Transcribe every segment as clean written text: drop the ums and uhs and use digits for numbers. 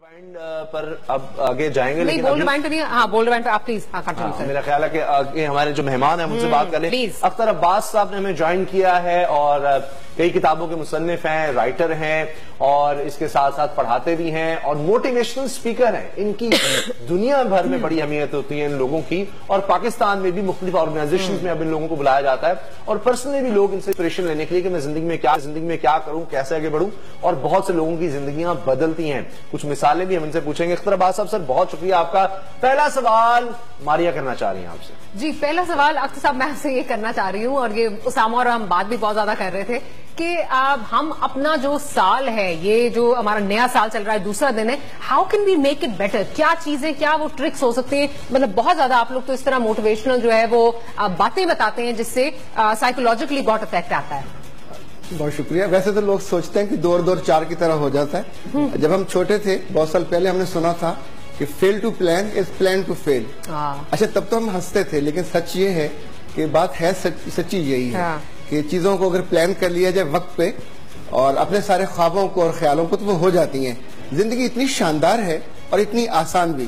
Band پر اب آگے جائیں گے، نہیں بولڈ بینڈ نہیں، ہاں بولڈ بینڈ پہ آپ پلیز میرا خیال ہے کہ آگے ہمارے جو مہمان ہیں ان سے بات کر لیں. اختر عباس صاحب نے ہمیں جوائن کیا ہے اور کئی کتابوں کے مصنف ہیں، رائٹر ہیں اور اس کے ساتھ ساتھ پڑھاتے بھی ہیں اور موٹیویشنل سپیکر ہیں. ان کی دنیا بھر میں بڑی اہمیت ہوتی ہے ان لوگوں کی، اور پاکستان میں بھی مختلف آرگنائزیشنز میں اب ان لوگوں کو بلایا جاتا ہے اور پرسنلی بھی لوگ ان سے انسپریشن لینے کے لیے کہ میں زندگی میں کیا کروں، کیسے آگے بڑھوں، اور بہت سے لوگوں کی زندگیاں بدلتی ہیں. کچھ مثالیں بھی ہم ان سے پوچھیں گے. اختر عباس صاحب سر بہت شکریہ آپ کا. پہلا سوال ماریا کرنا چاہ رہی ہیں آپ سے. جی پہلا سوال اختر صاحب میں آپ سے یہ کرنا چاہ رہی ہوں، اور یہ اسامہ اور ہم بات بھی بہت زیادہ کر رہے تھے کہ اب ہم اپنا جو سال ہے، یہ جو ہمارا نیا سال چل رہا ہے، دوسرا دن ہے، how can we make it better? کیا چیزیں، کیا وہ ٹرکس ہو سکتی ہیں؟ مطلب بہت زیادہ آپ لوگ تو اس طرح موٹیویشنل جو ہے وہ باتیں بتاتے ہیں جس سے سائیکولوجیکلی بہت افیکٹ آتا ہے. بہت شکریہ. ویسے تو لوگ سوچتے ہیں کہ دور چار کی طرح ہو جاتا ہے. جب ہم چھوٹے تھے بہت سال پہلے ہم نے سنا تھا کہ fail to plan is plan to fail. اچھا تب تو ہم ہنستے تھے، لیکن سچ یہ ہے کہ بات ہے سچی یہی ہے کہ چیزوں کو اگر پلان کر لیا جائے وقت پہ اور اپنے سارے خوابوں کو اور خیالوں کو، تو وہ ہو جاتی ہیں. زندگی اتنی شاندار ہے اور اتنی آسان بھی،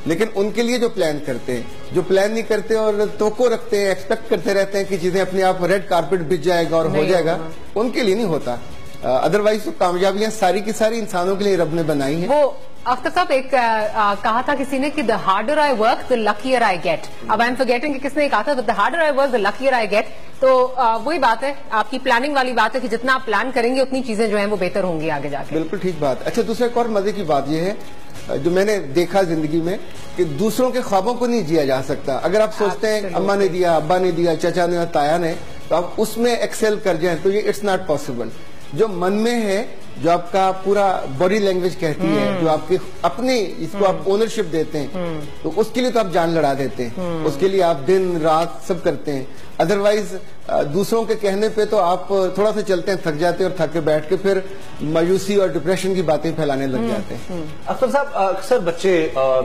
لیکن ان کے لیے جو پلان کرتے ہیں، جو پلان نہیں کرتے اور توقع رکھتے ہیں، ایکسپیکٹ کرتے رہتے ہیں کہ چیزیں اپنے آپ ریڈ کارپٹ بچ جائے گا اور ہو جائے گا، ان کے لیے نہیں ہوتا. ادروائز تو کامیابیاں ساری کی ساری انسانوں کے لیے رب نے بنائی ہیں. وہ اختر صاحب ایک کہا تھا کسی نے کہ the harder I work the luckier I get. اب I'm forgetting کہ کس نے کہا تھا the harder I work the luckier I get. تو وہی بات ہے، آپ کی پلاننگ والی بات ہے کہ جتنا آپ پلان کریں گے اتنی چیزیں جو ہیں وہ بہتر ہوں گی آگے جا کے. بالکل ٹھیک بات. اچھا دوسرا ایک اور مزے کی بات یہ ہے جو میں نے دیکھا زندگی میں کہ دوسروں کے خوابوں کو نہیں جیا جا سکتا. اگر آپ سوچتے ہیں اماں نے دیا، ابا نے دیا، چچا نے، تایا نے، تو آپ اس میں ایکسل کر جائیں تو یہ اٹس ناٹ پاسبل. جو من میں ہے، جو آپ کا پورا باڈی لینگویج کہتی ہے، جو آپ کی اپنی اس کو آپ اونرشپ دیتے ہیں، تو اس کے لیے تو آپ جان لڑا دیتے ہیں، اس کے لیے آپ دن رات سب کرتے ہیں. ادروائز دوسروں کے کہنے پہ تو آپ تھوڑا سا چلتے ہیں، تھک جاتے ہیں، اور تھک کے بیٹھ کے پھر مایوسی اور ڈپریشن کی باتیں پھیلانے لگ جاتے ہیں. اختر صاحب اکثر بچے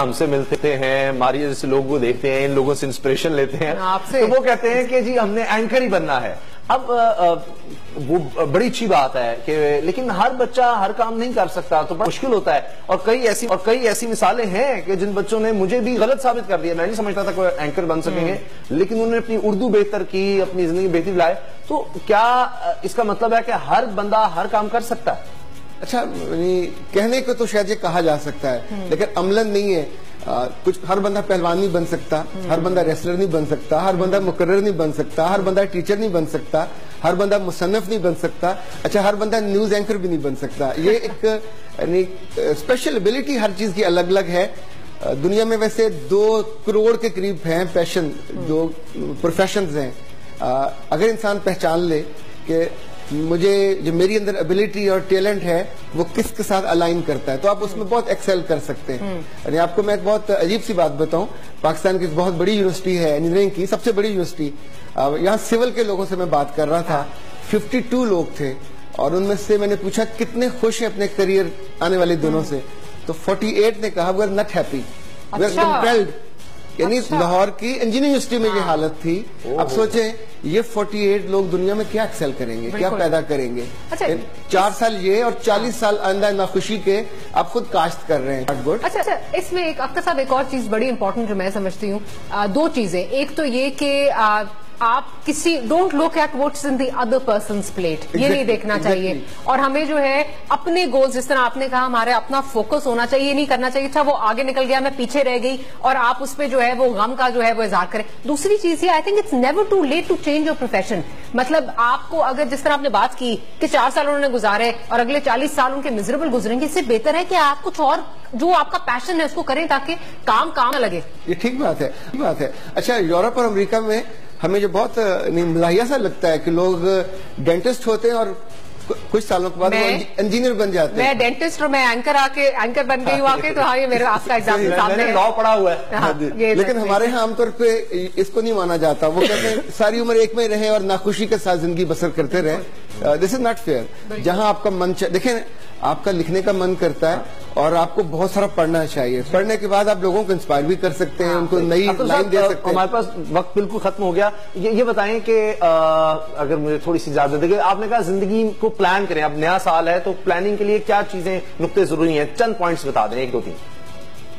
ہم سے ملتے ہیں، ماریا جیسے لوگوں کو دیکھتے ہیں، ان لوگوں سے انسپریشن لیتے ہیں، تو وہ کہتے ہیں کہ جی ہم نے اینکر ہی بننا ہے. اب وہ بڑی اچھی بات ہے کہ لیکن ہر بچہ ہر کام نہیں کر سکتا، تو بڑا مشکل ہوتا ہے. اور کئی ایسی مثالیں ہیں کہ جن بچوں نے مجھے بھی غلط ثابت کر دیا. میں نہیں سمجھتا تھا کوئی اینکر بن سکیں گے، لیکن انہوں نے اپنی اردو بہتر کی، اپنی زندگی بہتری لائے. تو کیا اس کا مطلب ہے کہ ہر بندہ ہر کام کر سکتا ہے؟ اچھا کہنے کو تو شاید یہ کہا جا سکتا ہے، لیکن عملاً نہیں ہے. کچھ ہر بندہ پہلوان نہیں بن سکتا، ہر بندہ ریسلر نہیں بن سکتا، ہر بندہ مقرر نہیں بن سکتا، ہر بندہ ٹیچر نہیں بن سکتا، ہر بندہ مصنف نہیں بن سکتا. اچھا ہر بندہ نیوز اینکر بھی نہیں بن سکتا. یہ ایک اسپیشل ایبلٹی ہر چیز کی الگ الگ ہے. دنیا میں ویسے 2 کروڑ کے قریب ہیں پیشن، جو پروفیشنز ہیں. اگر انسان پہچان لے کہ مجھے جو میری اندر ایبلٹی اور ٹیلنٹ ہے وہ کس کے ساتھ الائن کرتا ہے، تو آپ اس میں بہت ایکسل کر سکتے ہیں. یعنی آپ کو میں ایک بہت عجیب سی بات بتاؤں. پاکستان کی بہت بڑی یونیورسٹی ہے، انجینئرنگ کی سب سے بڑی یونیورسٹی. یہاں سول کے لوگوں سے میں بات کر رہا تھا. 52 لوگ تھے اور ان میں سے میں نے پوچھا کتنے خوش ہیں اپنے کریئر آنے والے دنوں سے، تو 48 نے کہا we are not happy, we are compelled. یعنی لاہور کی انجینئرنگ یونیورسٹی میں یہ حالت تھی. اب سوچیں یہ 48 لوگ دنیا میں کیا ایکسل کریں گے، کیا پیدا کریں گے. 4 سال یہ اور 40 سال آئندہ ناخوشی کے آپ خود کاشت کر رہے ہیں. اچھا اس میں ایک اختر صاحب ایک اور چیز بڑی امپورٹنٹ جو میں سمجھتی ہوں، 2 چیزیں. ایک تو یہ کہ آپ کسی don't look at what's in the other persons plate, یہ نہیں دیکھنا چاہیے. اور ہمیں جو ہے اپنے گولز، جس طرح آپ نے کہا ہمارے اپنا فوکس ہونا چاہیے. یہ نہیں کرنا چاہیے اچھا وہ آگے نکل گیا میں پیچھے رہ گئی اور آپ اس پہ جو ہے وہ غم کا جو ہے وہ اظہار کریں. دوسری چیز یہ I think it's never too late to change your profession. مطلب آپ کو اگر جس طرح آپ نے بات کی کہ 4 سال انہوں نے گزارے اور اگلے 40 سال ان کے میزریبل گزریں گے، اس سے بہتر ہے کہ آپ کچھ اور جو آپ کا پیشن ہے اس کو کریں تاکہ کام نہ لگے. یہ ٹھیک بات ہے. اچھا یورپ اور امریکہ میں ہمیں جو بہت ملاحیہ سا لگتا ہے کہ لوگ ڈینٹسٹ ہوتے ہیں اور کچھ سالوں کے بعد انجینئر بن جاتے ہیں. میں ڈینٹسٹ اور میں اینکر بن گئی ہوں آ کے، تو ہاں یہ میرا آپ کا ایگزامپل سامنے ہے. لاء پڑھا ہوا ہے. لیکن ہمارے ہاں عام طور پہ اس کو نہیں مانا جاتا. وہ کہتے ہیں ساری عمر ایک میں رہے اور ناخوشی کے ساتھ زندگی بسر کرتے رہے. دس از ناٹ فیئر. جہاں آپ کا من دیکھیں آپ کا لکھنے کا من کرتا ہے اور آپ کو بہت سارا پڑھنا چاہیے. پڑھنے کے بعد آپ لوگوں کو انسپائر بھی کر سکتے ہیں, ان کو نئی لائن دے سکتے ہیں. ہمارے پاس وقت بالکل ختم ہو گیا. یہ بتائیں کہ اگر مجھے تھوڑی سی اجازت دے, آپ نے کہا زندگی کو پلان کریں, اب نیا سال ہے تو پلاننگ کے لیے کیا چیزیں نقطے ضروری ہیں, چند پوائنٹس بتا دیں, 1 2 3.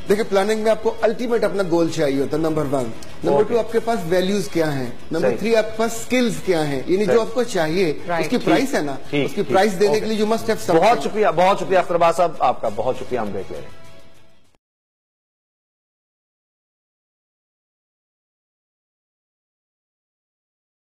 دیکھیں پلاننگ میں آپ کو الٹیمیٹ اپنا گول چاہیے ہوتا ہے, نمبر 1. نمبر 2 آپ کے پاس ویلیوز کیا ہیں. نمبر 3 آپ کے پاس سکلز کیا ہیں, یعنی جو آپ کو چاہیے اس کی پرائس ہے نا, اس کی پرائس دینے کے لیے یو مسٹ ہیو سم. بہت شکریہ اختر عباس صاحب, آپ کا بہت شکریہ. ہم دیکھ لیں.